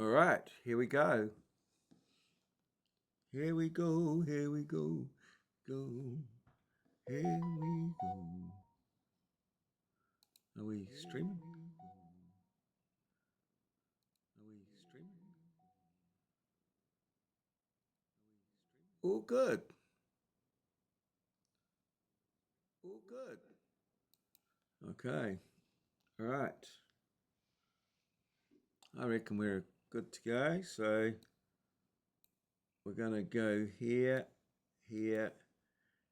All right, here we go. Here we go, here we go, go. Here we go. Are we streaming? Are we streaming? All good. All good. Okay. All right. I reckon we're good to go. So we're going to go here, here,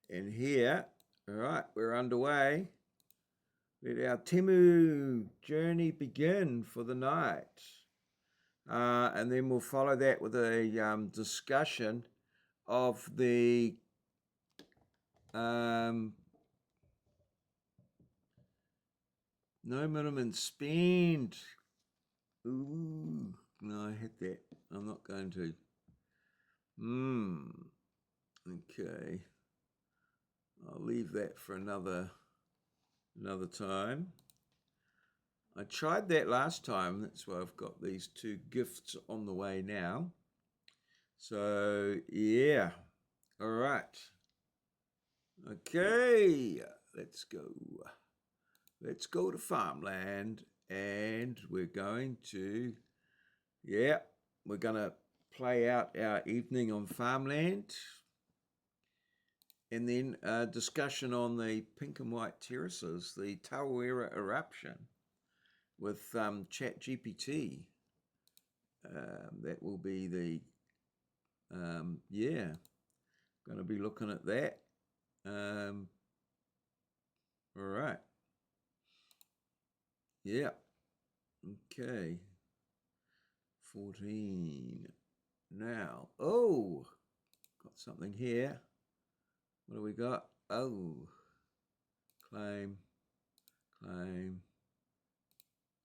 and here. All right, we're underway. Let our TEMU journey begin for the night. And then we'll follow that with a discussion of the no minimum spend. Ooh, no, I hit that. I'm not going to. Okay. I'll leave that for another time. I tried that last time. That's why I've got these two gifts on the way now. So, yeah. All right. Okay. Let's go. Let's go to farmland. And we're going to, we're going to play out our evening on farmland. And then a discussion on the pink and white terraces, the Tawera Eruption with ChatGPT. That will be the, going to be looking at that. All right. Yeah. Okay. 14. Now, got something here. What do we got? Oh, claim.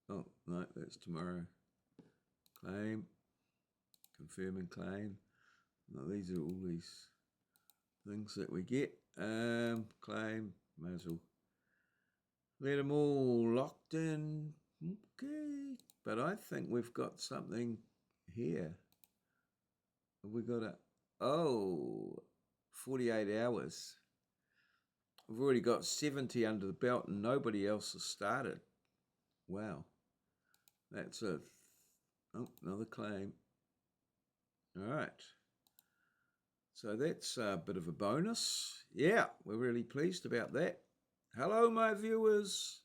Oh, no, that's tomorrow. Claim, confirm and claim. No, these are all these things that we get. Claim, may as well let them all locked in. Okay, but I think we've got something here. Have we got 48 hours. We've already got 70 under the belt and nobody else has started. Wow. That's another claim. All right. So that's a bit of a bonus. Yeah, we're really pleased about that. Hello, my viewers.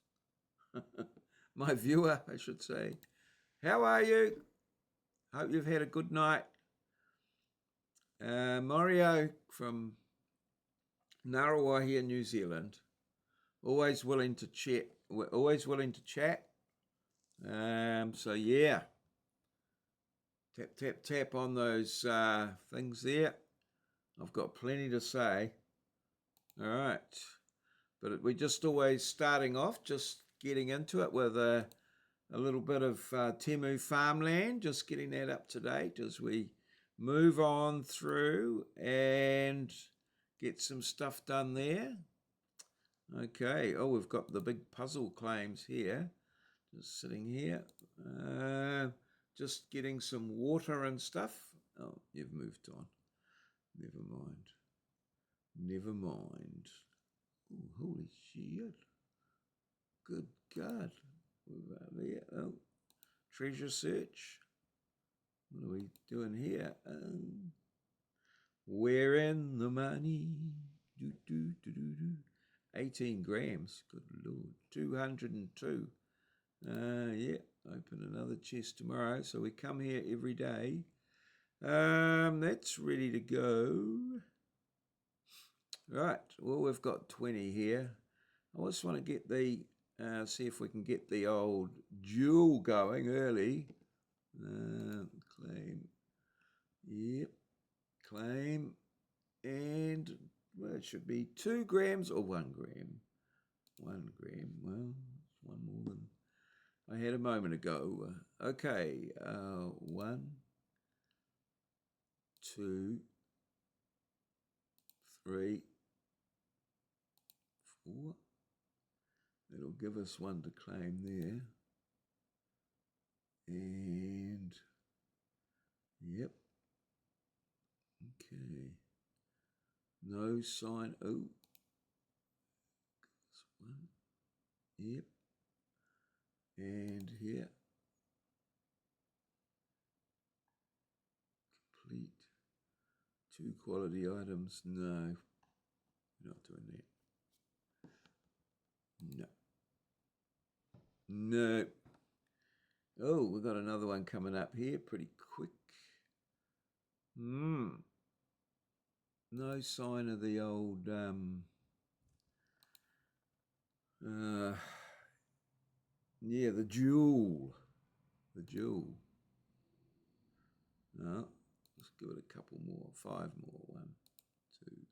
My viewer, I should say. How are you? Hope you've had a good night. Maurieo from Ngaruawahia, New Zealand. Always willing to chat. We're always willing to chat. So yeah. Tap on those things there. I've got plenty to say. All right. But we're just always starting off, just getting into it with a little bit of TEMU farmland, just getting that up to date as we move on through and get some stuff done there. Okay. Oh, we've got the big puzzle claims here. Just sitting here. Just getting some water and stuff. Oh, you've moved on. Never mind. Never mind. Ooh, holy shit. Good God. There. Oh, treasure search. What are we doing here? Where in the money? 18 grams. Good Lord. 202. Yeah, open another chest tomorrow. So we come here every day. That's ready to go. Right, well, we've got 20 here. I just want to get the, see if we can get the old jewel going early. Claim. Yep, claim. And, well, it should be 2 grams or 1 gram. 1 gram, well, it's one more than I had a moment ago. Okay, 1, 2, 3, 4. It'll give us one to claim there. And Yep. Okay. No sign. Oh. This one. Yep. And here. Complete. 2 quality items. No. We're not doing that. No. No. Oh, we've got another one coming up here pretty quick. No sign of the old yeah, the jewel. The jewel. No, let's give it a couple more. 5 more. 1, 2,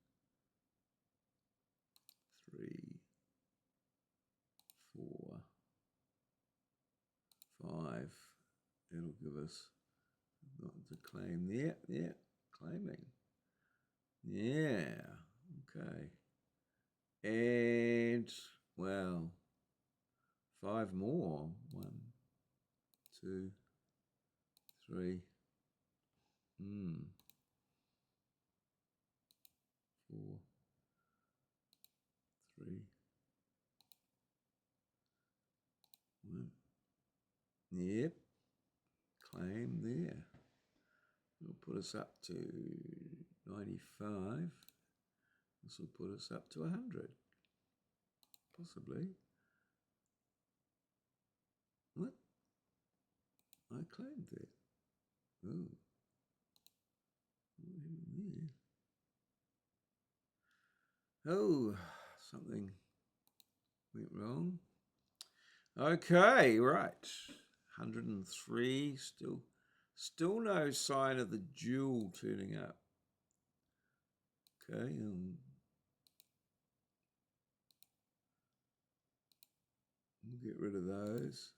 3, 4, 5. It'll give us not to claim there. Yeah, claiming. Yeah. Okay. And well, 5 more. 1, 2, 3. 4, 3, 1. Yep. Claim there. It'll put us up to 95. This will put us up to 100. Possibly. What? I claimed that. Oh. Oh, something went wrong. Okay, right. 103. Still no sign of the jewel turning up. Okay. We'll get rid of those.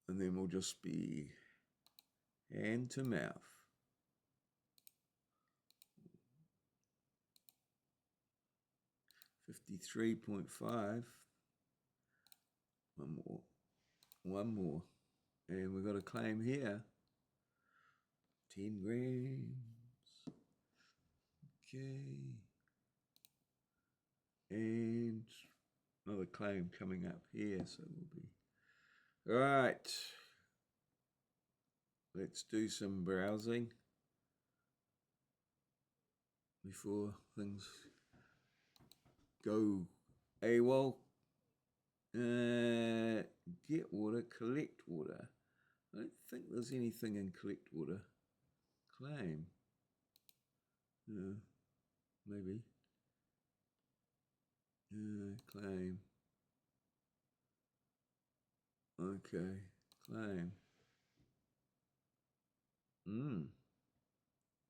And then we'll just be hand to mouth. $53.5. One more. And we've got a claim here. 10 grams. Okay. And another claim coming up here, so we'll be right. Let's do some browsing before things go AWOL. Get water, collect water. I don't think there's anything in collect water. Claim. No, maybe. Claim. Okay, claim. I don't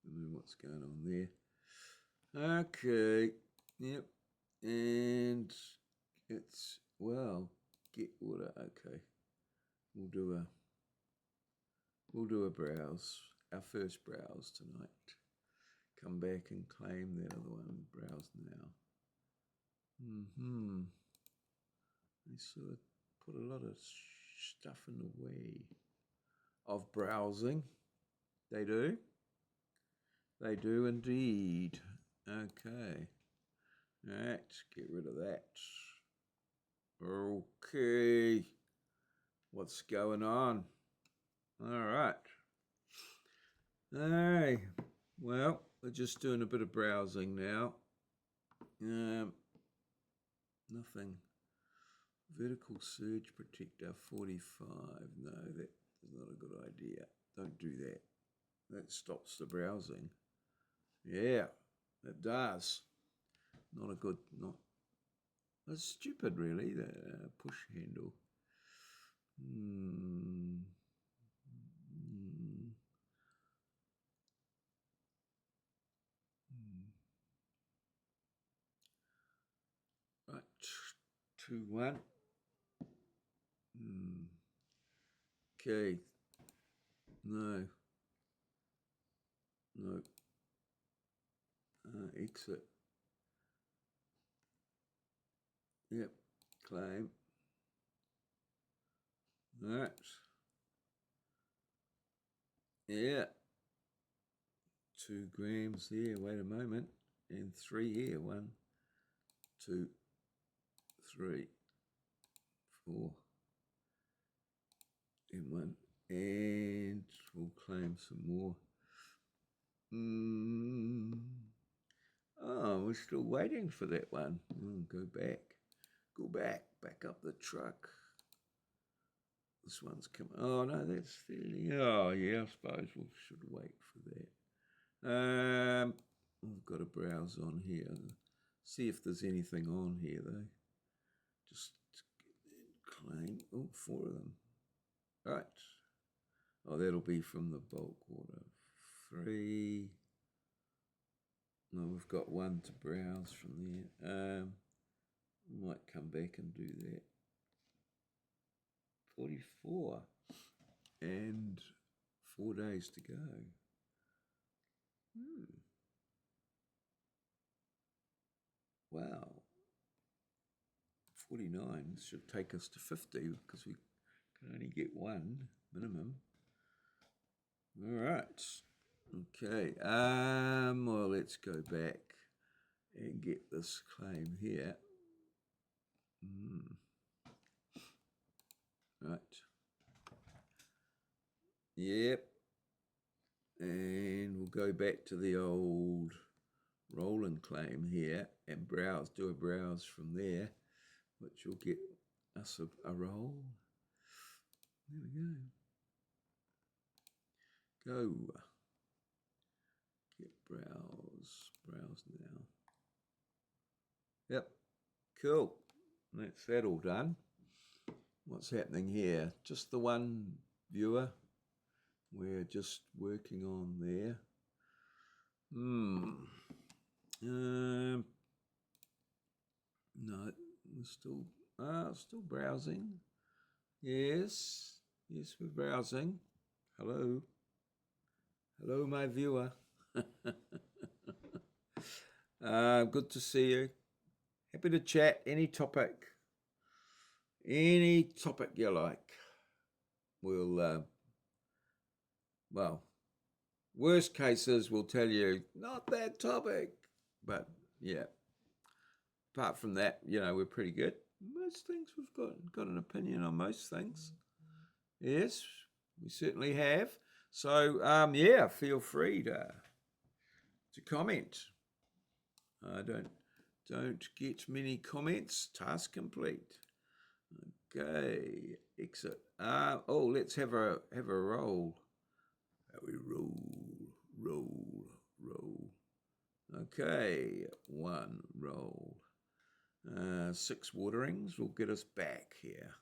know what's going on there. Okay, yep. And it's, well, get water. Okay, we'll do a browse, our first browse tonight. Come back and claim that other one. Browse now. They sort of put a lot of stuff in the way of browsing. They do. They do indeed. Okay. Right, get rid of that. Okay. What's going on? All right. Hey, well, we're just doing a bit of browsing now. Nothing. Vertical surge protector 45. No, that is not a good idea. Don't do that. That stops the browsing. Yeah, it does. Not a good, that's stupid really, the push handle. Right, 2, 1. Okay. No. Exit. Yep. Claim. All right. Yeah. 2 grams there. Wait a moment. And 3 here. 1, 2, 3, 4, and 1. And we'll claim some more. Oh, we're still waiting for that one. Go back. Go back. Back up the truck. This one's coming. Oh, no, that's fairly... Oh, yeah, I suppose we should wait for that. We've got a browse on here. See if there's anything on here, though. Just claim. Oh, 4 of them. Right. Oh, that'll be from the bulk water. 3. No, we've got 1 to browse from there. Might come back and do that. 44. And 4 days to go. Wow. 49 should take us to 50 because we can only get 1 minimum. All right. Okay. Well, let's go back and get this claim here. Right. Yep. And we'll go back to the old rolling claim here and browse, do a browse from there, which will get us a roll. There we go. Go. Get browse now. Yep, cool. That's that all done. What's happening here? Just the one viewer. We're just working on there. No, we're still browsing. Yes, we're browsing. Hello, my viewer. Good to see you. Happy to chat. Any topic you like. We'll, well, worst cases we'll tell you, not that topic. But yeah, apart from that, we're pretty good. Most things we've got an opinion on most things. Yes, we certainly have. So, yeah, feel free to comment. I don't get many comments. Task complete. Okay, exit. Let's have a roll. We roll. Okay, 1 roll. 6 waterings will get us back here.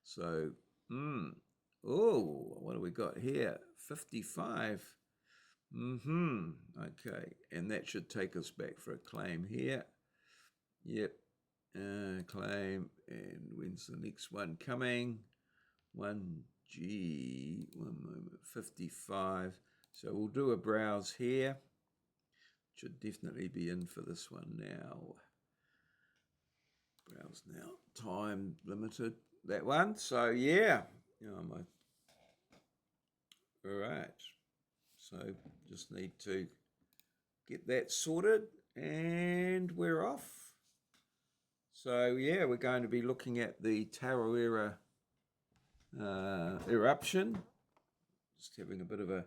So, what do we got here? 55. Okay, and that should take us back for a claim here. Yep, claim, and when's the next one coming? 1G, 1 moment, 55. So we'll do a browse here. Should definitely be in for this one now. Browse now, time limited, that one. So yeah, all right. So just need to get that sorted and we're off. So yeah, we're going to be looking at the Tawera eruption. Just having a bit of a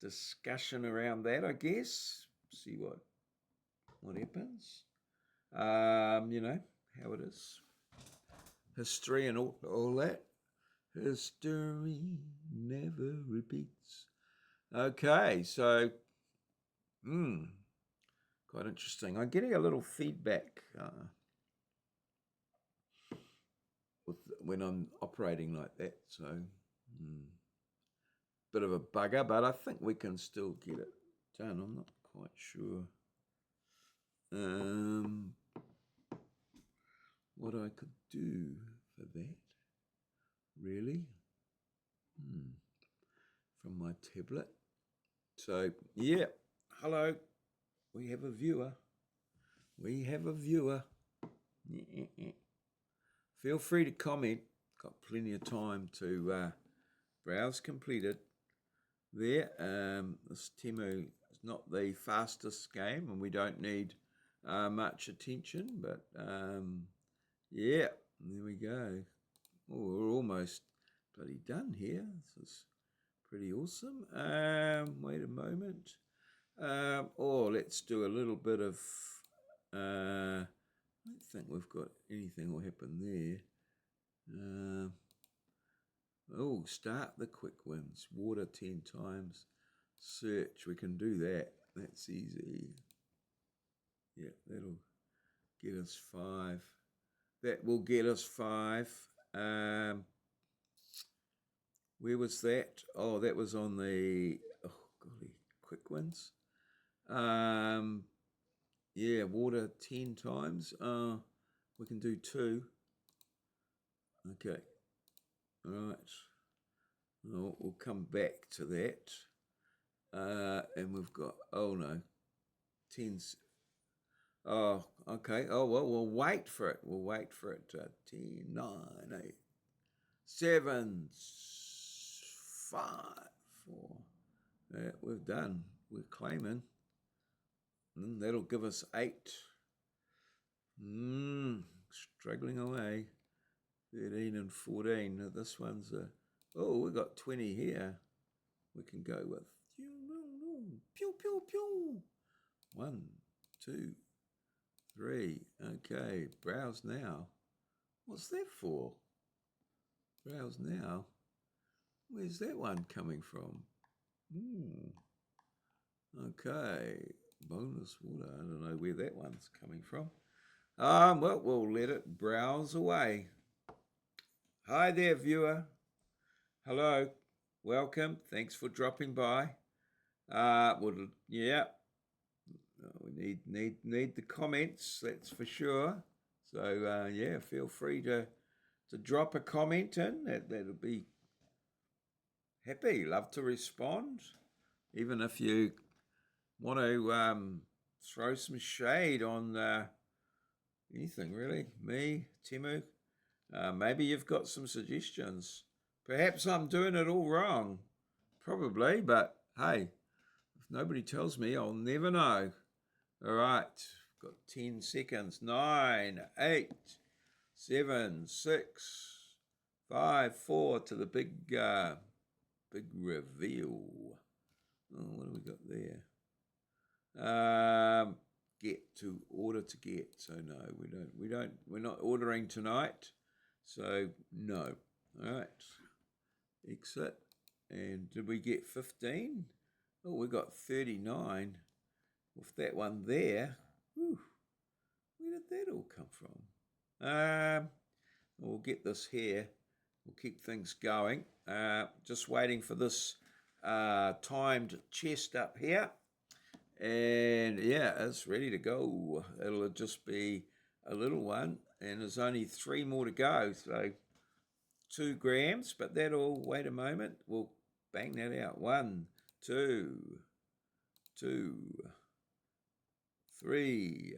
discussion around that, I guess. See what happens. How it is. History and all that. History never repeats. Okay, so quite interesting. I'm getting a little feedback when I'm operating like that, so bit of a bugger, but I think we can still get it done. I'm not quite sure what I could do for that, really, from my tablet. So, yeah, hello, we have a viewer. Feel free to comment got plenty of time to browse completed there. This TEMU is not the fastest game, and we don't need much attention, but yeah, there we go. Oh, we're almost bloody done here. This is pretty awesome. Wait a moment. Let's do a little bit of I don't think we've got anything will happen there. Start the quick wins. Water 10 times. Search. We can do that. That's easy. Yeah, that'll get us 5. That will get us 5. Where was that? Oh, that was on the quick wins. Yeah, water 10 times. We can do 2. Okay. All right. We'll come back to that. And we've got, 10s. Oh, okay. Oh, well, we'll wait for it. We'll wait for it. 10, 9, 8, 7, 5, 4. Yeah, we're done. We're claiming. And that'll give us 8. Struggling away. 13 and 14. Now this one's we've got 20 here. We can go with pew pew pew. 1, 2, 3. Okay, browse now. What's that for? Browse now. Where's that one coming from? Okay, bonus water. I don't know where that one's coming from. Well, we'll let it browse away. Hi there, viewer. Hello, welcome. Thanks for dropping by. We need the comments. That's for sure. So yeah, feel free to drop a comment in. That'll be happy. Love to respond. Even if you want to throw some shade on anything really. Me, TEMU. Maybe you've got some suggestions. Perhaps I'm doing it all wrong. Probably, but hey, if nobody tells me, I'll never know. All right, got 10 seconds. 9, 8, 7, 6, 5, 4 to the big reveal. Oh, what do we got there? Get to order to get. So no, we're not ordering tonight. So no. All right. Exit. And did we get 15? Oh, we got 39 with that one there. Whew. Where did that all come from? We'll get this here. We'll keep things going. Just waiting for this timed chest up here. And yeah, it's ready to go. It'll just be a little one. And there's only 3 more to go. So 2 grams, but that'll, wait a moment. We'll bang that out. 1, 2, 3,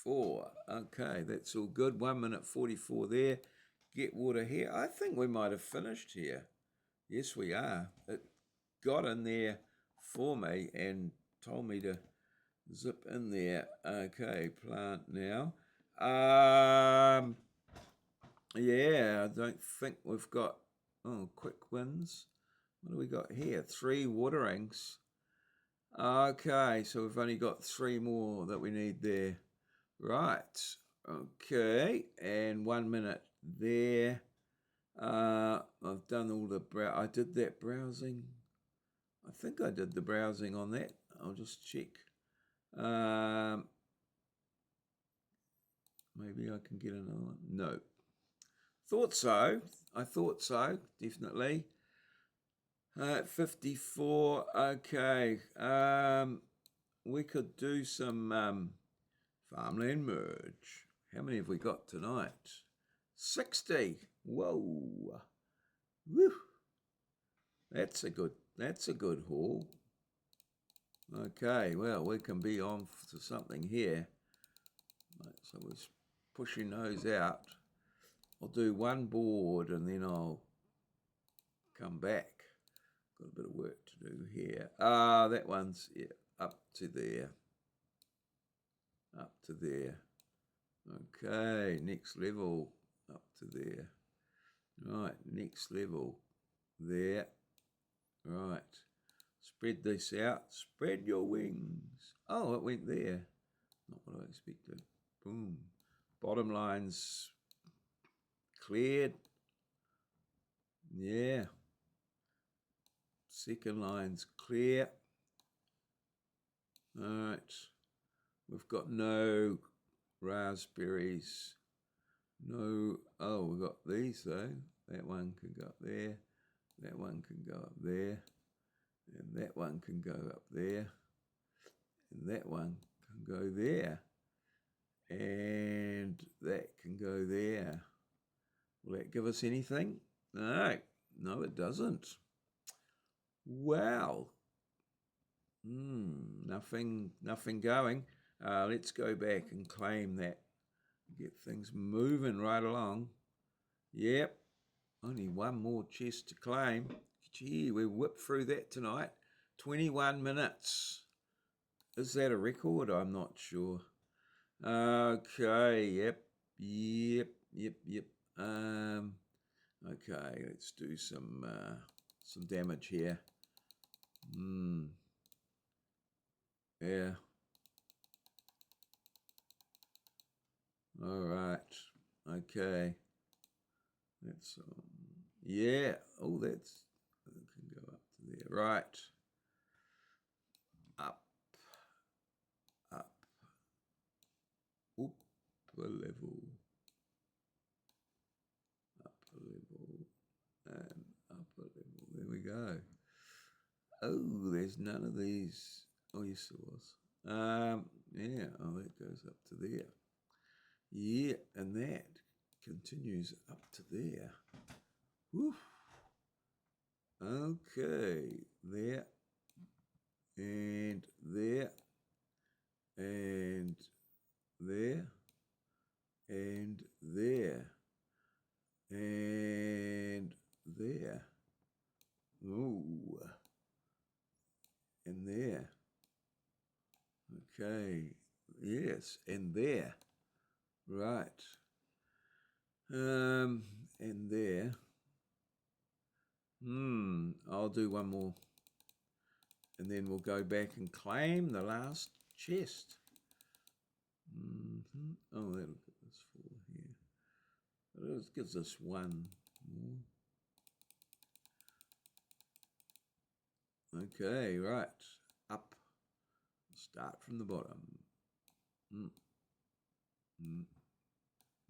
4. Okay, that's all good. 1 minute 44 there. Get water here. I think we might have finished here. Yes, we are. It got in there for me and told me to zip in there. Okay, plant now. Yeah, I don't think we've got quick wins. What do we got here? 3 waterings. Okay, so we've only got 3 more that we need there. Right. Okay, and 1 minute there. I've done all the I did that browsing. I think I did the browsing on that. I'll just check. Maybe I can get another one. No. Thought so. I thought so, definitely. 54. Okay. We could do some farmland merge. How many have we got tonight? 60. Whoa. Woo. That's a good haul. Okay, well, we can be on to something here. So we're pushing those out. I'll do one board and then I'll come back. Got a bit of work to do here. That one's up to there. Up to there. Okay, next level. Up to there. Right, next level. There. Right. Spread this out. Spread your wings. Oh, it went there. Not what I expected. Boom. Bottom line's cleared. Yeah. Second line's clear. All right. We've got no raspberries. No. Oh, we've got these though. That one can go up there. That one can go up there. And that one can go up there. And that one can go there. And that can go there. Will that give us anything? No. No, it doesn't. Wow. Nothing going. Let's go back and claim that. Get things moving right along. Yep. Only one more chest to claim. Gee, we whipped through that tonight. 21 minutes. Is that a record? I'm not sure. Okay, yep. Okay, let's do some damage here. Yeah. All right. Okay. That's yeah. Oh, that can go up to there. Right. Up. Up a level. Up a level. And up a level. There we go. Oh, there's none of these. Oh, yes, there was. Yeah. Oh, that goes up to there. Yeah, and that continues up to there. Woo. Okay, there, and there, and there, and there, and there. Ooh, and there. Okay, yes, and there. Right. And there. I'll do one more. And then we'll go back and claim the last chest. Oh, that'll get us 4 here. It gives us 1 more. Okay, right. Up. Start from the bottom.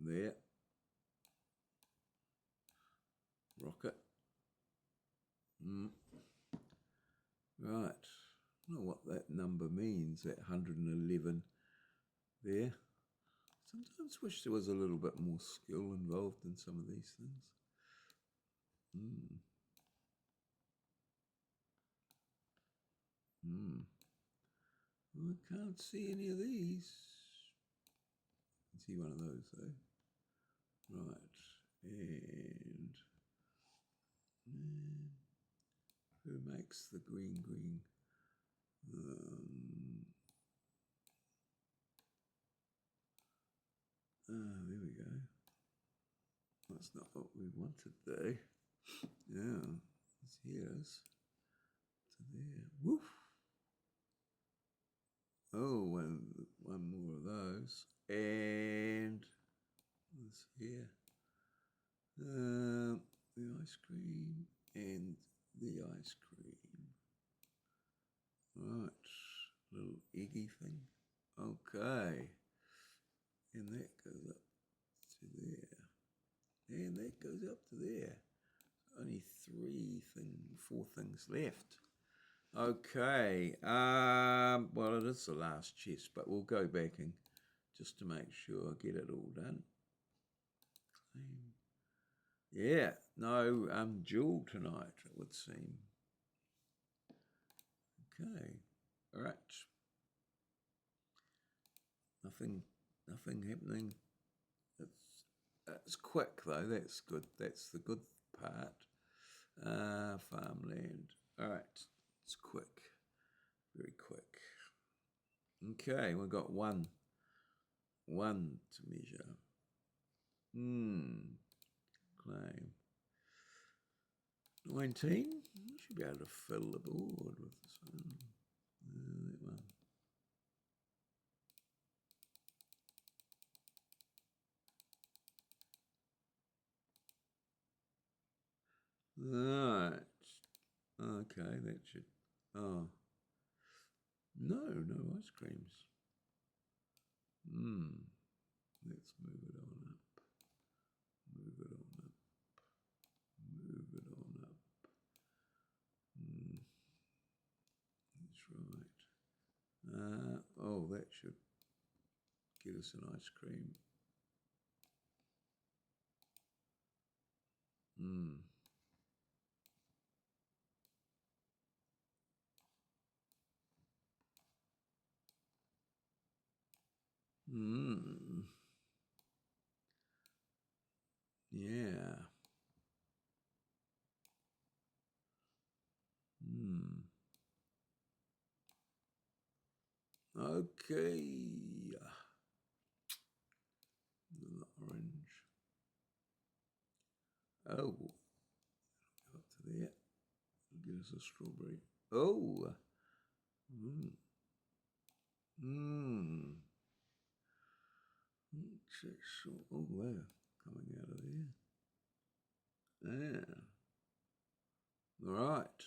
There. Rocket. Right. I don't know what that number means, that 111 there. Sometimes wish there was a little bit more skill involved in some of these things. I can't see any of these. I can see one of those though. Right. And who makes the green? There we go. That's not what we wanted though. Yeah, here's to there. Woof. Oh, and one more of those. And this here. The ice cream and the ice cream. Right, little eggy thing. Okay. And that goes up to there. And that goes up to there. Only 4 things left. Okay. Well, it is the last chest, but we'll go back and just to make sure I get it all done. Claim. Yeah, no jewel tonight, it would seem. Okay. All right. Nothing happening. It's quick though. That's good. That's the good part. Farmland. All right. It's quick. Very quick. Okay, we've got one to measure. Claim. 19. You should be able to fill the board with this one. That one. Right. Okay, that should. Oh. No ice creams. Let's move it on up. Move it on up. Move it on up. That's right. Oh, that should get us an ice cream. Yeah. Okay. The orange. Oh. Up to there. Give us a strawberry. Oh. Oh, wow. Coming out of there. Yeah. Right.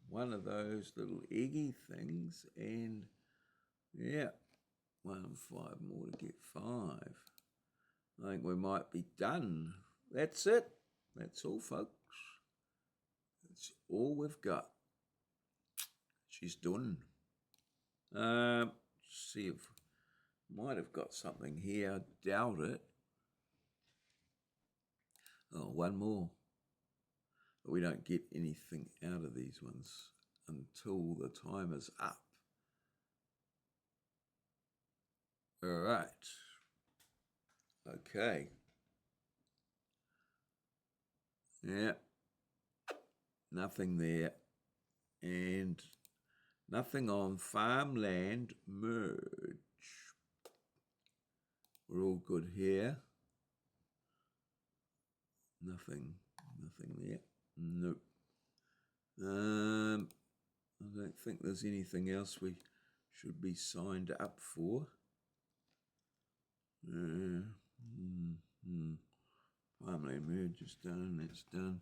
One of those little eggy things, and yeah, 1 and 5 more to get 5. I think we might be done. That's it. That's all, folks. That's all we've got. She's done. See if might have got something here. I doubt it. Oh, one more. But we don't get anything out of these ones until the time is up. All right. Okay. Yeah. Nothing there. And nothing on farmland merge. We're all good here. Nothing there. Nope. I don't think there's anything else we should be signed up for. Farmland merge is done. That's done.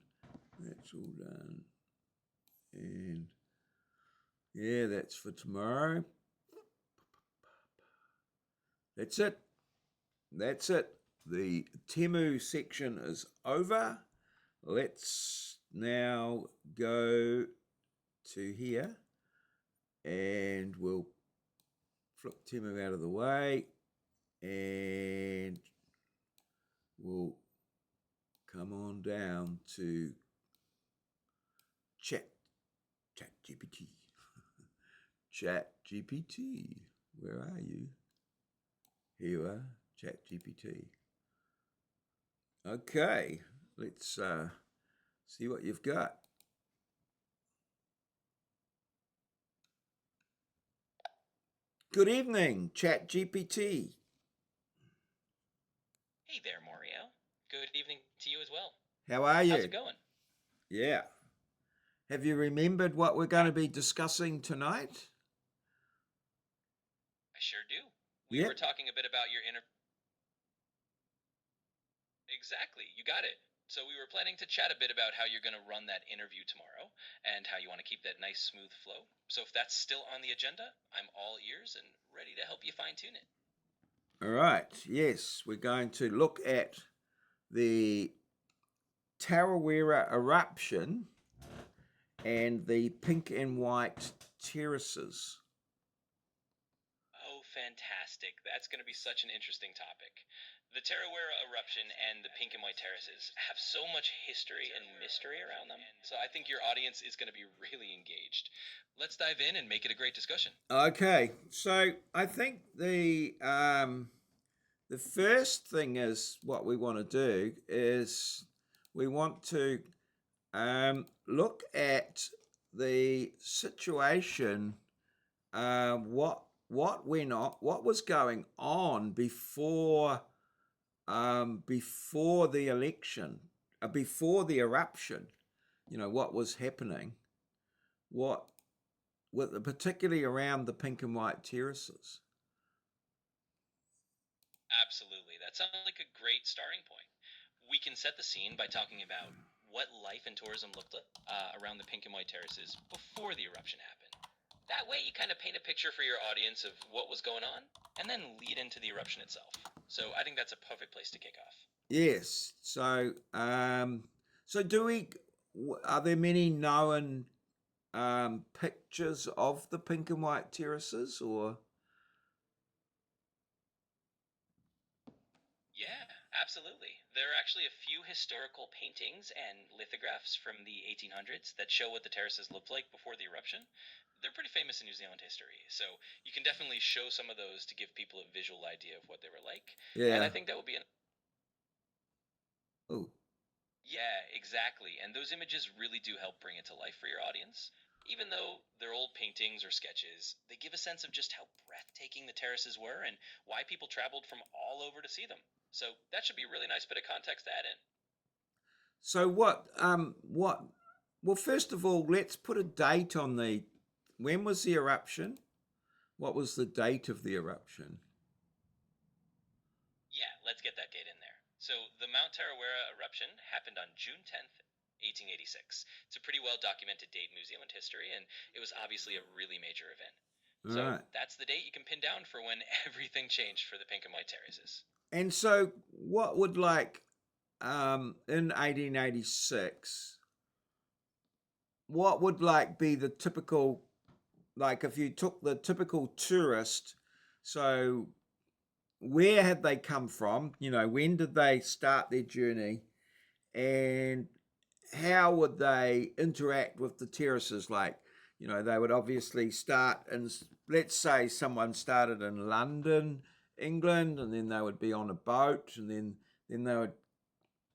That's all done. And yeah, that's for tomorrow. That's it. That's it. The TEMU section is over. Let's now go to here and we'll flip TEMU out of the way and we'll come on down to ChatGPT. ChatGPT, where are you? Here you are, ChatGPT. Okay, let's see what you've got. Good evening, ChatGPT. Hey there, Maurieo. Good evening to you as well. How are you? How's it going? Yeah. Have you remembered what we're going to be discussing tonight? I sure do. We were talking a bit about your Exactly, you got it. So we were planning to chat a bit about how you're going to run that interview tomorrow and how you want to keep that nice smooth flow. So if that's still on the agenda, I'm all ears and ready to help you fine-tune it. All right. Yes, we're going to look at the Tawera Eruption and the pink and white terraces. Oh, fantastic. That's going to be such an interesting topic. The Tawera Eruption and the pink and white terraces have so much history and mystery around them, so I think your audience is going to be really engaged. Let's dive in and make it a great discussion. Okay, so I think the the first thing is what we want to do is we want to look at the situation, what was going on before the election, before the eruption. You know what was happening, what particularly around the Pink and White Terraces. Absolutely. That sounds like a great starting point. We can set the scene by talking about what life and tourism looked like around the Pink and White Terraces before the eruption happened. That way, you kind of paint a picture for your audience of what was going on, and then lead into the eruption itself. So I think that's a perfect place to kick off. Yes. So do we? Are there many known pictures of the Pink and White Terraces, or? Yeah, absolutely. There are actually a few historical paintings and lithographs from the 1800s that show what the terraces looked like before the eruption. They're pretty famous in New Zealand history, so you can definitely show some of those to give people a visual idea of what they were like. And Yeah. I think that would be an Oh. Yeah, exactly. And those images really do help bring it to life for your audience. Even though they're old paintings or sketches, they give a sense of just how breathtaking the terraces were and why people traveled from all over to see them. So that should be a really nice bit of context to add in. So what? What? Well, first of all, let's put a date on the. When was the eruption? What was the date of the eruption? Yeah, let's get that date in there. So the Mount Tarawera eruption happened on June 10th, 1886. It's a pretty well documented date in New Zealand history, and it was obviously a really major event. All So right. that's the date you can pin down for when everything changed for the Pink and White Terraces. And so, what would in 1886? What would be the typical, if you took the typical tourist? So where had they come from? You know, when did they start their journey, and how would they interact with the terraces? You know, they would obviously start, and let's say someone started in London, England, and then they would be on a boat, and then they would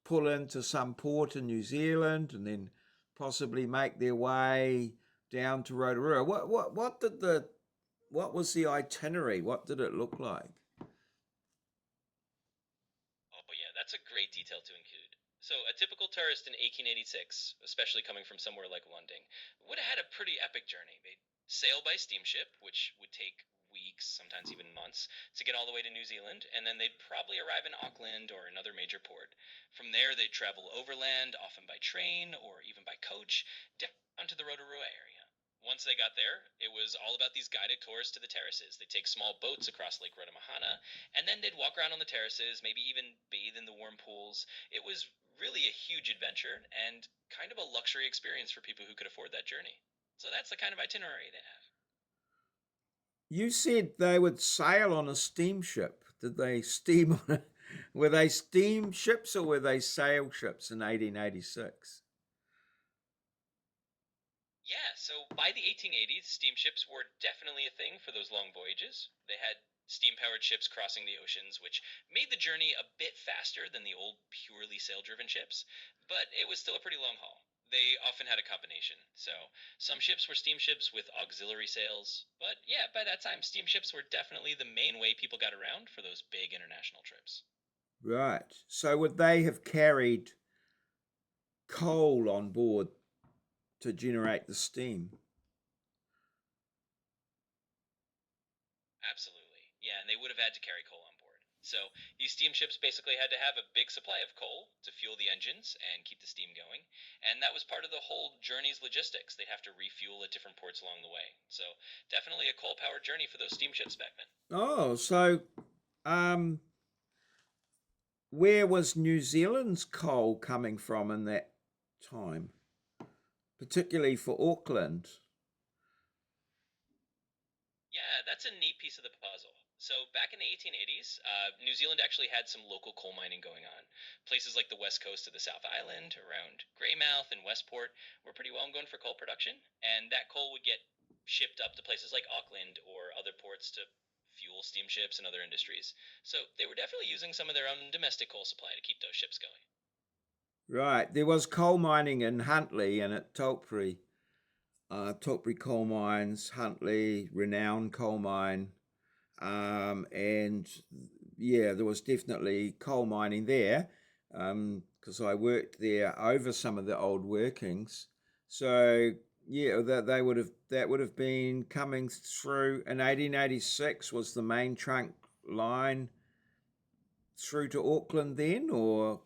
pull into some port in New Zealand, and then possibly make their way down to Rotorua. What was the itinerary? What did it look like? Oh, yeah, that's a great detail to include. So, a typical tourist in 1886, especially coming from somewhere like London, would have had a pretty epic journey. They'd sail by steamship, which would take weeks, sometimes even months, to get all the way to New Zealand, and then they'd probably arrive in Auckland or another major port. From there, they'd travel overland, often by train or even by coach, down to the Rotorua area. Once they got there, it was all about these guided tours to the terraces. They'd take small boats across Lake Rotomahana, and then they'd walk around on the terraces, maybe even bathe in the warm pools. It was really a huge adventure and kind of a luxury experience for people who could afford that journey. So that's the kind of itinerary they have. You said they would sail on a steamship. Did they steam on it? Were they steamships or were they sail ships in 1886? Yeah, so by the 1880s, steamships were definitely a thing for those long voyages. They had steam powered ships crossing the oceans, which made the journey a bit faster than the old purely sail driven ships, but it was still a pretty long haul. They often had a combination. So, some ships were steamships with auxiliary sails, but yeah, by that time, steamships were definitely the main way people got around for those big international trips. Right. So would they have carried coal on board to generate the steam? Absolutely. Yeah, and they would have had to carry coal on board. So these steamships basically had to have a big supply of coal to fuel the engines and keep the steam going. And that was part of the whole journey's logistics. They'd have to refuel at different ports along the way. So definitely a coal powered journey for those steamships back then. Oh, so um, where was New Zealand's coal coming from in that time, particularly for Auckland? Yeah, that's a neat piece of the puzzle. So back in the 1880s, New Zealand actually had some local coal mining going on. Places like the west coast of the South Island, around Greymouth and Westport, were pretty well known for coal production, and that coal would get shipped up to places like Auckland or other ports to fuel steamships and other industries. So they were definitely using some of their own domestic coal supply to keep those ships going. Right. There was coal mining in Huntly and at Tulpri. Tulpri coal mines, Huntly, renowned coal mine. And yeah, there was definitely coal mining there because I worked there over some of the old workings. So yeah, that would have been coming through in 1886 was the main trunk line through to Auckland then, or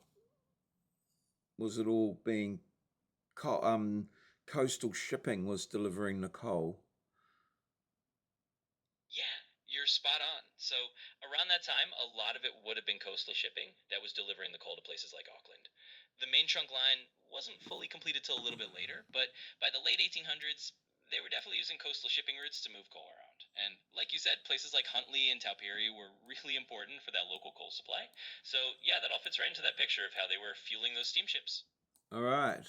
was it all being coastal shipping was delivering the coal? Yeah, you're spot on. So around that time, a lot of it would have been coastal shipping that was delivering the coal to places like Auckland. The main trunk line wasn't fully completed till a little bit later, but by the late 1800s, they were definitely using coastal shipping routes to move coal around. And like you said, places like Huntly and Taupiri were really important for that local coal supply. So yeah, that all fits right into that picture of how they were fueling those steamships. All right.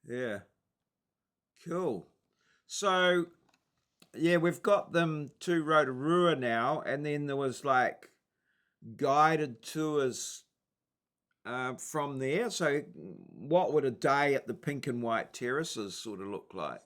Yeah. Cool. So yeah, we've got them to Rotorua now, and then there was like guided tours from there. So, what would a day at the Pink and White Terraces sort of look like?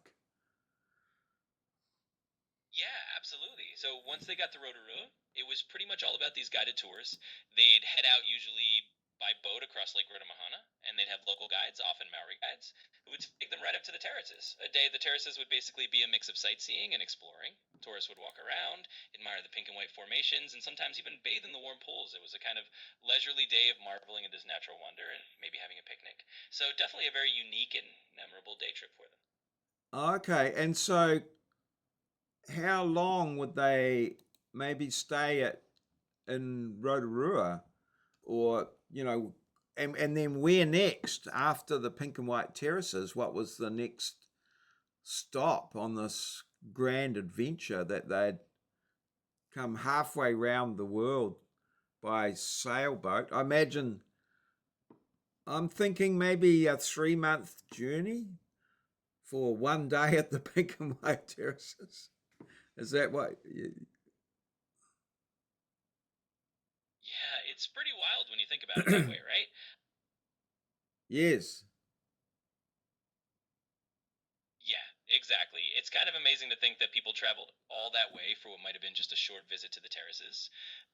Yeah, absolutely. So once they got to Rotorua, it was pretty much all about these guided tours. They'd head out usually by boat across Lake Rotomahana, and they'd have local guides, often Maori guides, who would take them right up to the terraces. A day at the terraces would basically be a mix of sightseeing and exploring. Tourists would walk around, admire the pink and white formations, and sometimes even bathe in the warm pools. It was a kind of leisurely day of marveling at this natural wonder and maybe having a picnic. So definitely a very unique and memorable day trip for them. Okay, and so how long would they maybe stay at in Rotorua, or and then where next after the Pink and White Terraces? What was the next stop on this grand adventure that they'd come halfway round the world by sailboat? I imagine I'm thinking maybe a 3 month journey for one day at the Pink and White Terraces. Is that what? Yeah, it's pretty wild when you think about it that way, right? Yes. Yeah, exactly. It's kind of amazing to think that people traveled all that way for what might have been just a short visit to the terraces.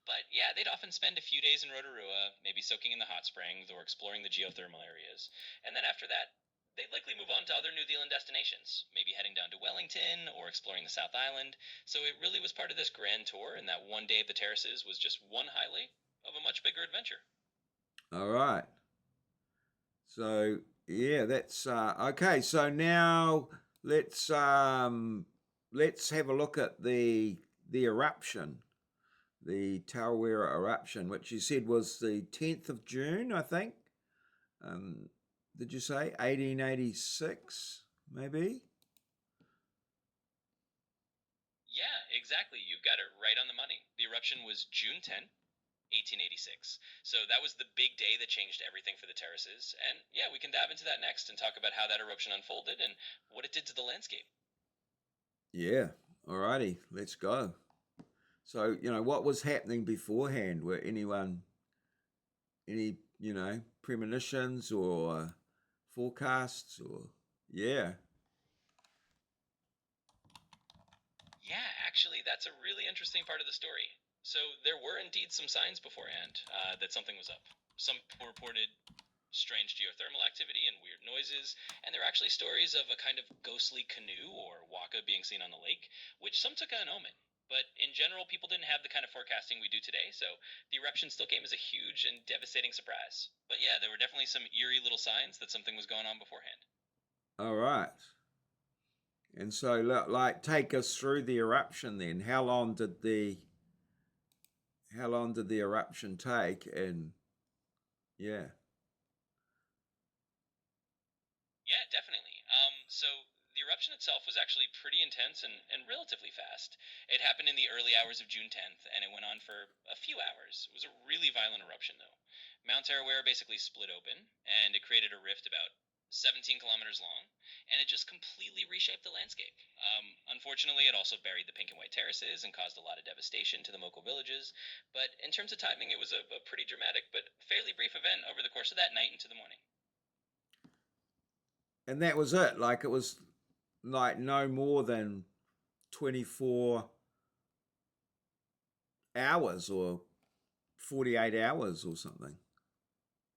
But yeah, they'd often spend a few days in Rotorua, maybe soaking in the hot springs or exploring the geothermal areas. And then after that, they'd likely move on to other New Zealand destinations, maybe heading down to Wellington or exploring the South Island. So it really was part of this grand tour, and that one day at the terraces was just one highlight of a much bigger adventure. All right. So yeah, that's okay. So now let's um, let's have a look at the eruption, the Tawera eruption, which you said was the 10th of June, I think. Um, did you say 1886, maybe? Yeah, exactly. You've got it right on the money. The eruption was June 10th, 1886. So that was the big day that changed everything for the terraces. And yeah, we can dive into that next and talk about how that eruption unfolded and what it did to the landscape. Yeah. Alrighty, let's go. So, what was happening beforehand? Were any, premonitions or forecasts or, yeah. Yeah, actually, that's a really interesting part of the story. So there were indeed some signs beforehand that something was up. Some people reported strange geothermal activity and weird noises, and there are actually stories of a kind of ghostly canoe or waka being seen on the lake, which some took as an omen. But in general, people didn't have the kind of forecasting we do today, so the eruption still came as a huge and devastating surprise. But yeah, there were definitely some eerie little signs that something was going on beforehand. All right. And so, like, take us through the eruption then. How long did the eruption take? And yeah. Yeah, definitely. So the eruption itself was actually pretty intense and relatively fast. It happened in the early hours of June 10th, and it went on for a few hours. It was a really violent eruption, though. Mount Tarawera basically split open, and it created a rift about 17 kilometers long, and it just completely reshaped the landscape. Unfortunately, it also buried the Pink and White Terraces and caused a lot of devastation to the local villages. But in terms of timing, it was a pretty dramatic but fairly brief event over the course of that night into the morning. And that was it. Like it was like no more than 24 hours or 48 hours or something.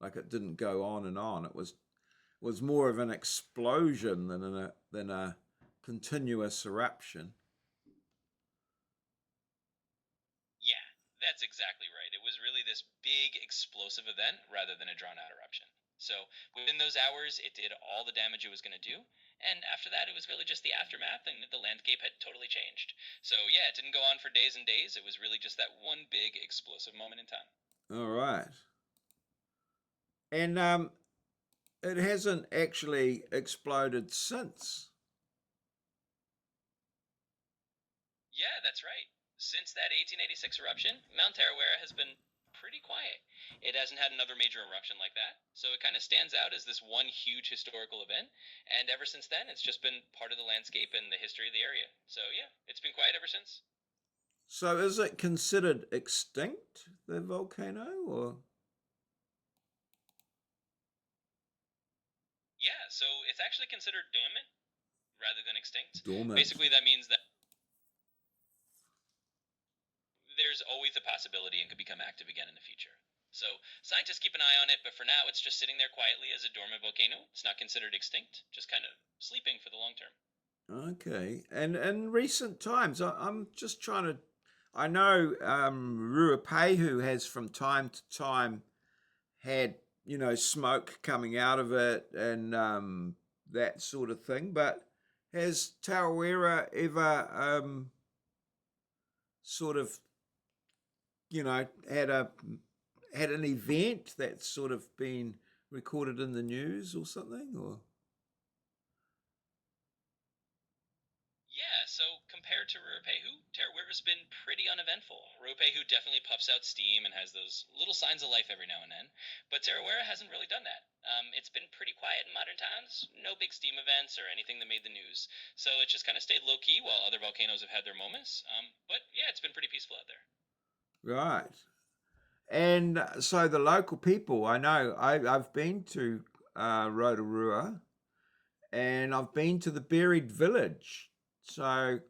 Like it didn't go on and on. It was more of an explosion than a continuous eruption. Yeah, that's exactly right. It was really this big explosive event rather than a drawn out eruption. So within those hours, it did all the damage it was going to do. And after that, it was really just the aftermath, and the landscape had totally changed. So yeah, it didn't go on for days and days. It was really just that one big explosive moment in time. All right. And it hasn't actually exploded since. Yeah, that's right. Since that 1886 eruption, Mount Tarawera has been pretty quiet. It hasn't had another major eruption like that, so it kind of stands out as this one huge historical event. And ever since then, it's just been part of the landscape and the history of the area. So yeah, it's been quiet ever since. So is it considered extinct, the volcano, or? Yeah, so it's actually considered dormant rather than extinct. Dormant? Basically, that means that there's always a possibility it could become active again in the future. So scientists keep an eye on it, but for now it's just sitting there quietly as a dormant volcano. It's not considered extinct, just kind of sleeping for the long term. Okay. And in recent times, I'm just trying to. I know Ruapehu has from time to time had, smoke coming out of it and that sort of thing. But has Tawera ever sort of, had an event that's sort of been recorded in the news or something, or? Yeah, so compared to Ruapehu, Tarawera's been pretty uneventful. Ruapehu definitely puffs out steam and has those little signs of life every now and then, but Tarawera hasn't really done that. It's been pretty quiet in modern times, no big steam events or anything that made the news, so it just kind of stayed low key while other volcanoes have had their moments. But yeah, it's been pretty peaceful out there. Right. And so the local people, I know, I've been to Rotorua and I've been to the buried village. So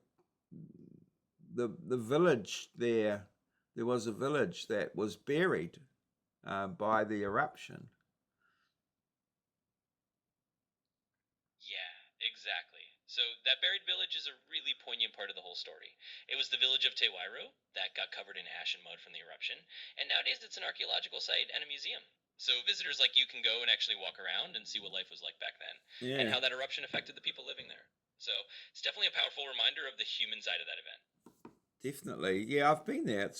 the village there was a village that was buried by the eruption. Yeah, exactly. So that buried village is a really poignant part of the whole story. It was the village of Tewairu that got covered in ash and mud from the eruption, and nowadays it's an archaeological site and a museum. So visitors like you can go and actually walk around and see what life was like back then, and Yeah, how that eruption affected the people living there. So it's definitely a powerful reminder of the human side of that event. definitely. Yeah, I've been there.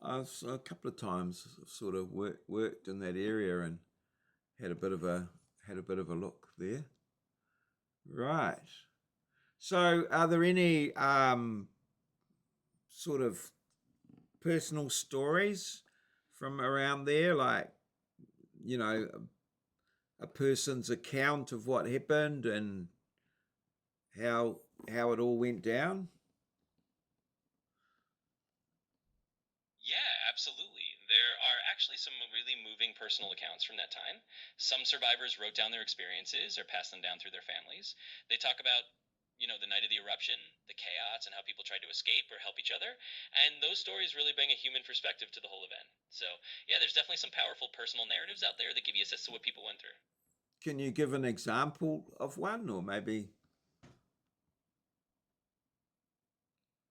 I've a couple of times sort of worked in that area and had a bit of a look there. Right. So, are there any sort of personal stories from around there, like you know, a person's account of what happened and how it all went down? Yeah, absolutely. There are actually some really moving personal accounts from that time. Some survivors wrote down their experiences or passed them down through their families. They talk about, the night of the eruption, the chaos, and how people tried to escape or help each other. And those stories really bring a human perspective to the whole event. So, yeah, there's definitely some powerful personal narratives out there that give you a sense of what people went through. Can you give an example of one, or maybe?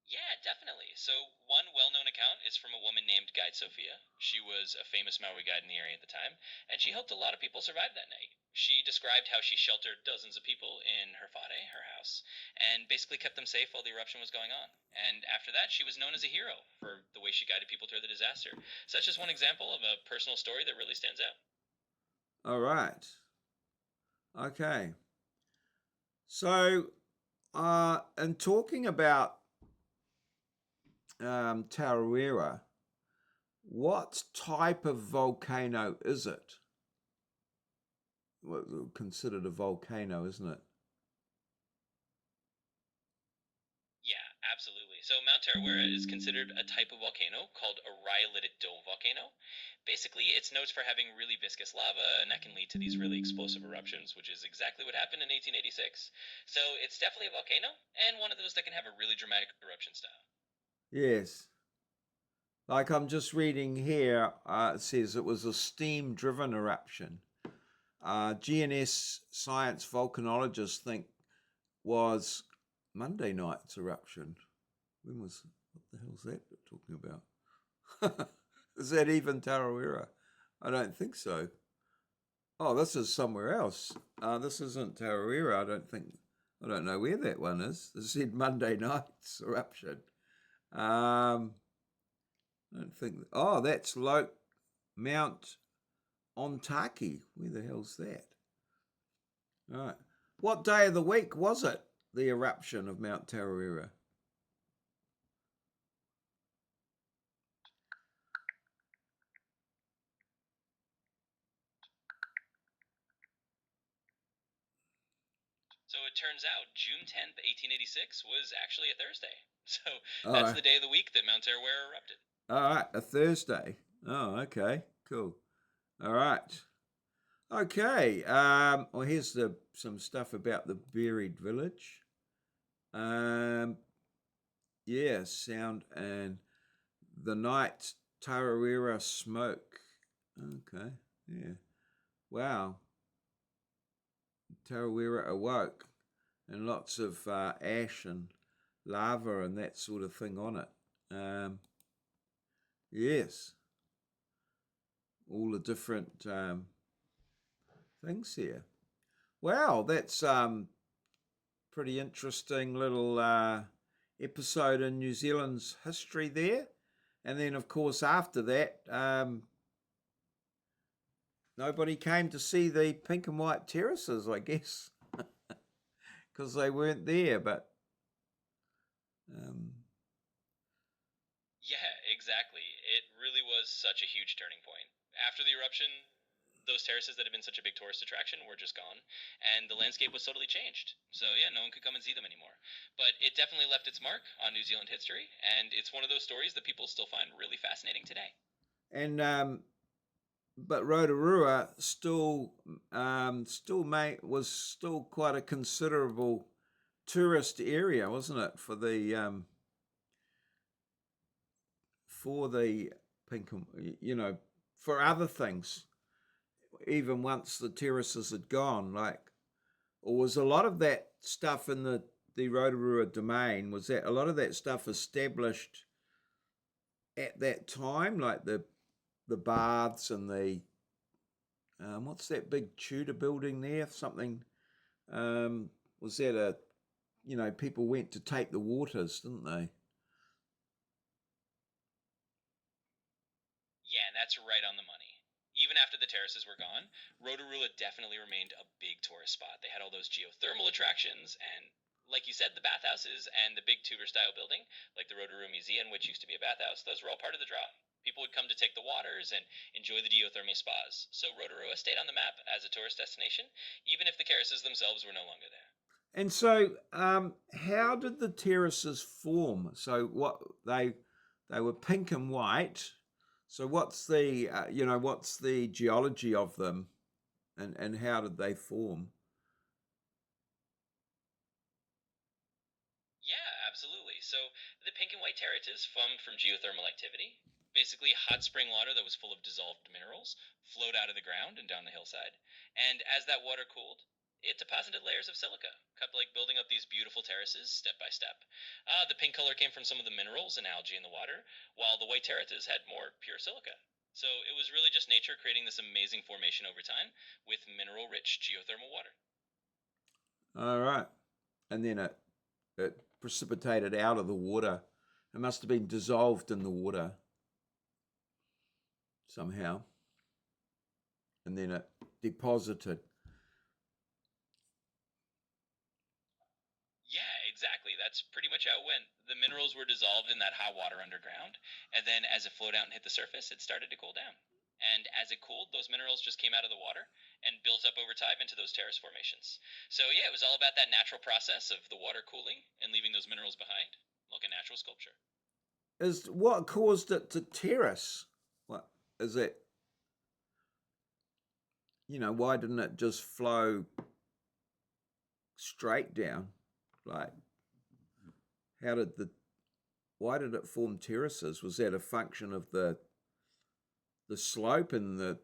Yeah, definitely. So, one well known account is from a woman named Guide Sophia. She was a famous Maori guide in the area at the time, and she helped a lot of people survive that night. She described how she sheltered dozens of people in her fade, her house, and basically kept them safe while the eruption was going on. And after that, she was known as a hero for the way she guided people through the disaster. Such as one example of a personal story that really stands out. All right. Okay. So, in talking about Tarawera, what type of volcano is it? considered a volcano, isn't it? Yeah, absolutely. So Mount Tarawera is considered a type of volcano called a rhyolitic dome volcano. Basically, it's known for having really viscous lava, and that can lead to these really explosive eruptions, which is exactly what happened in 1886. So it's definitely a volcano, and one of those that can have a really dramatic eruption style. Yes. Like I'm just reading here, it says it was a steam-driven eruption. GNS science volcanologists think was Monday night's eruption. When was, what the hell's that talking about? Is that even Tarawera? I don't think so. Oh, this is somewhere else. This isn't Tarawera. I don't know where that one is. It said Monday night's eruption. I don't think. Oh, that's Mount Ontake. Where the hell's that? All right. What day of the week was it? The eruption of Mount Tarawera. So it turns out June 10th, 1886 was actually a Thursday. So All that's right. the day of the week that Mount Tarawera erupted. All right. A Thursday. Oh, okay. Cool. All right. Okay. Well, here's some stuff about the buried village. Yeah, sound and the night Tarawera smoke. Okay. Yeah. Wow. Tarawera awoke, and lots of ash and lava and that sort of thing on it. Yes, all the different things here. Wow, that's pretty interesting little episode in New Zealand's history there. And then, of course, after that, nobody came to see the pink and white terraces, I guess, because they weren't there. But um, Yeah, exactly. It really was such a huge turning point. After the eruption, those terraces that had been such a big tourist attraction were just gone, and the landscape was totally changed. So, yeah, no one could come and see them anymore. But it definitely left its mark on New Zealand history, and it's one of those stories that people still find really fascinating today. and but Rotorua was still quite a considerable tourist area, wasn't it, for the pink, for other things. Even once the terraces had gone, like, or was a lot of that stuff in the Rotorua domain? Was that a lot of that stuff established at that time, like the baths and the what's that big Tudor building there? Something was that people went to take the waters, didn't they? Yeah, and that's right on the money. Even after the terraces were gone, Rotorua definitely remained a big tourist spot. They had all those geothermal attractions, and like you said, the bathhouses and the big Tudor style building, like the Rotorua Museum, which used to be a bathhouse, those were all part of the draw. People would come to take the waters and enjoy the geothermal spas. So Rotorua stayed on the map as a tourist destination, even if the terraces themselves were no longer there. And so, how did the terraces form? So, they were pink and white. So, what's the geology of them, and how did they form? Yeah, absolutely. So the pink and white terraces formed from geothermal activity. Basically, hot spring water that was full of dissolved minerals flowed out of the ground and down the hillside. And as that water cooled, it deposited layers of silica, like building up these beautiful terraces step by step. The pink color came from some of the minerals and algae in the water, while the white terraces had more pure silica. So it was really just nature creating this amazing formation over time with mineral rich geothermal water. All right, and then it precipitated out of the water. It must have been dissolved in the water somehow, and then it deposited. Yeah, exactly. That's pretty much how it went. The minerals were dissolved in that hot water underground, and then as it flowed out and hit the surface, it started to cool down. And as it cooled, those minerals just came out of the water and built up over time into those terrace formations. So yeah, it was all about that natural process of the water cooling and leaving those minerals behind, like a natural sculpture. Is what caused it to terrace? What is it? Why didn't it just flow straight down? Like, how did the why did it form terraces? Was that a function of the slope, and the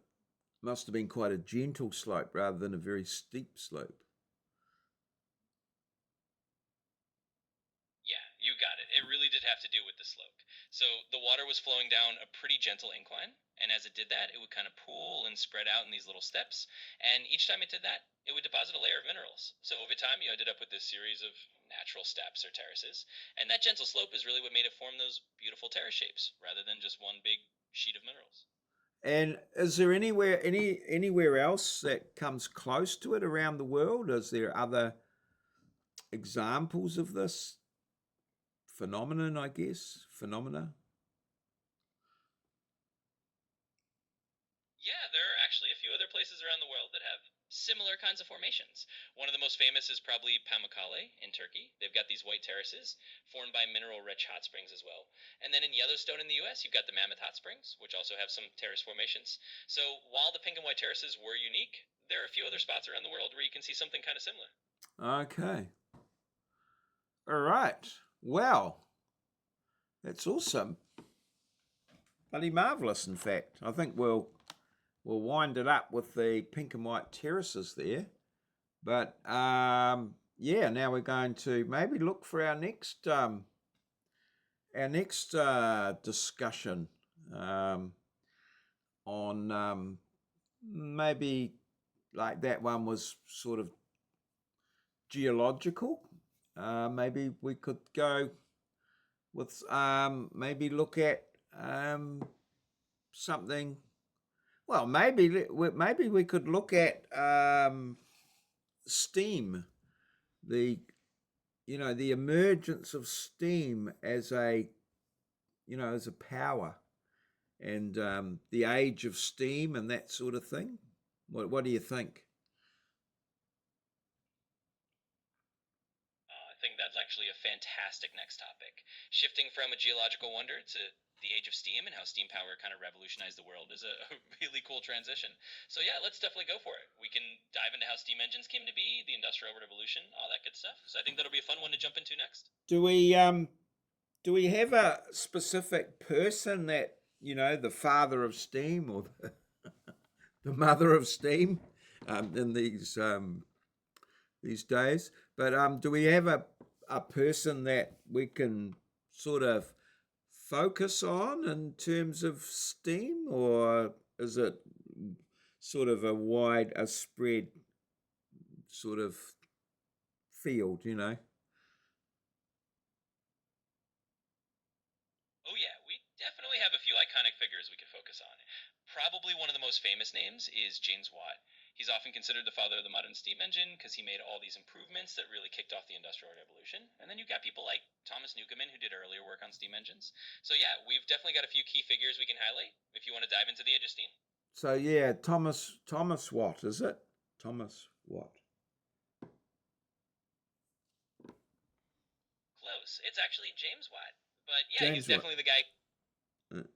must have been quite a gentle slope rather than a very steep slope? Yeah, you got it. It really did have to do with the slope. So the water was flowing down a pretty gentle incline, and as it did that, it would kind of pool and spread out in these little steps. And each time it did that, it would deposit a layer of minerals. So over time, you ended up with this series of natural steps or terraces. And that gentle slope is really what made it form those beautiful terrace shapes, rather than just one big sheet of minerals. And is there anywhere else that comes close to it around the world? Is there other examples of this phenomenon, I guess? Phenomena? Yeah, there are actually a few other places around the world that have similar kinds of formations. One of the most famous is probably Pamukkale in Turkey. They've got these white terraces formed by mineral-rich hot springs as well. And then in Yellowstone in the U.S., you've got the Mammoth Hot Springs, which also have some terrace formations. So while the pink and white terraces were unique, there are a few other spots around the world where you can see something kind of similar. Okay. All right. Well, that's awesome. Bloody marvelous, in fact. I think we'll wind it up with the pink and white terraces there. But yeah, now we're going to maybe look for our next discussion on maybe like that one was sort of geological. Maybe we could go with maybe look at something. Well, maybe we could look at steam, the the emergence of steam as a power, and the age of steam and that sort of thing. What do you think? I think that's actually a fantastic next topic. Shifting from a geological wonder to the age of steam and how steam power kind of revolutionized the world is a really cool transition. So yeah, let's definitely go for it. We can dive into how steam engines came to be, the Industrial Revolution, all that good stuff. So I think that'll be a fun one to jump into next. Do we have a specific person that the father of steam, or the mother of steam in these days? But do we have a person that we can sort of focus on in terms of steam, or is it sort of a spread sort of field? Oh yeah, we definitely have a few iconic figures we could focus on. Probably one of the most famous names is James Watt. He's often considered the father of the modern steam engine because he made all these improvements that really kicked off the Industrial Revolution. And then you've got people like Thomas Newcomen, who did earlier work on steam engines. So yeah, we've definitely got a few key figures we can highlight if you want to dive into the age of steam. So yeah, Thomas Watt, is it? Thomas Watt. Close. It's actually James Watt. But yeah, James he's Watt. definitely the guy. Uh,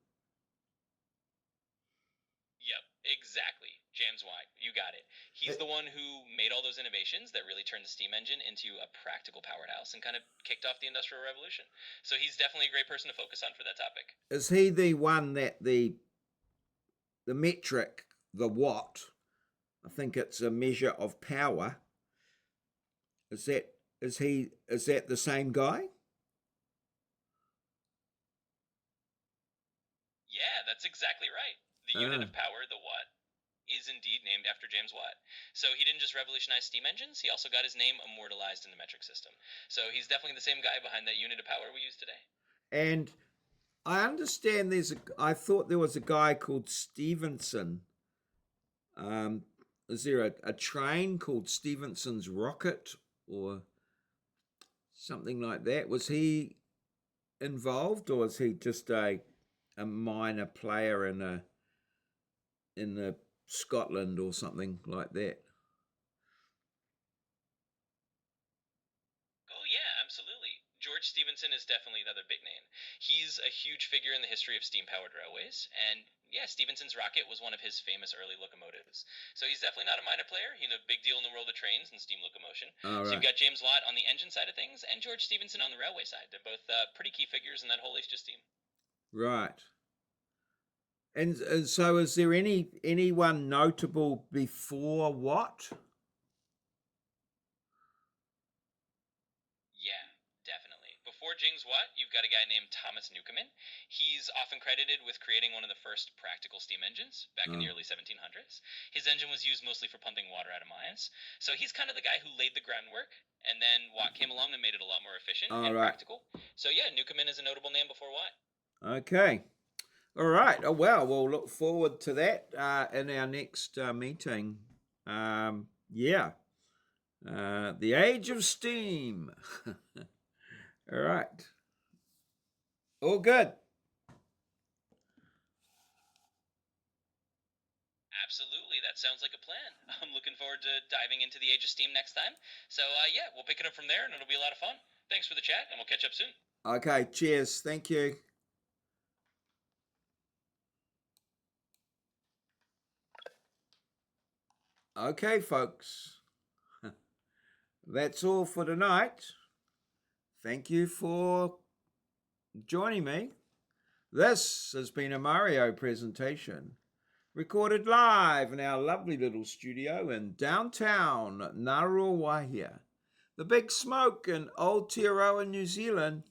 Yep, exactly. James Watt. You got it. He's the one who made all those innovations that really turned the steam engine into a practical powerhouse and kind of kicked off the Industrial Revolution. So he's definitely a great person to focus on for that topic. Is he the one that the metric, the watt? I think it's a measure of power. Is that the same guy? Yeah, that's exactly right. The unit of power, the watt, is indeed named after James Watt. So he didn't just revolutionize steam engines, he also got his name immortalized in the metric system. So he's definitely the same guy behind that unit of power we use today. And I understand I thought there was a guy called Stevenson. Is there a train called Stevenson's Rocket or something like that? Was he involved, or was he just a minor player in in Scotland or something like that. Oh yeah, absolutely. George Stephenson is definitely another big name. He's a huge figure in the history of steam-powered railways, and yeah, Stephenson's rocket was one of his famous early locomotives. So he's definitely not a minor player. He's a big deal in the world of trains and steam locomotion. All So you've right. got James Watt on the engine side of things, and George Stephenson on the railway side. They're both pretty key figures in that whole Aegis team. Right. And so is there anyone notable before Watt? Yeah, definitely. Before James Watt, you've got a guy named Thomas Newcomen. He's often credited with creating one of the first practical steam engines back in the Oh, early 1700s. His engine was used mostly for pumping water out of mines. So he's kind of the guy who laid the groundwork, and then Watt came along and made it a lot more efficient all and right. practical. So yeah, Newcomen is a notable name before Watt. Okay. All right. Oh, well, we'll look forward to that in our next meeting. Yeah. The Age of Steam. All right. All good. Absolutely, that sounds like a plan. I'm looking forward to diving into the Age of Steam next time. So yeah, we'll pick it up from there, and it'll be a lot of fun. Thanks for the chat, and we'll catch up soon. Okay. Cheers. Thank you. Okay, folks. That's all for tonight. Thank you for joining me. This has been a maurieo presentation, recorded live in our lovely little studio in downtown Ngaruawahia, the big smoke in Aotearoa, New Zealand,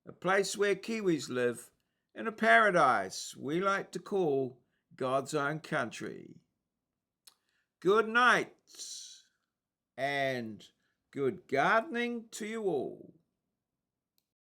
a place where Kiwis live in a paradise we like to call God's own country. Good night and good gardening to you all.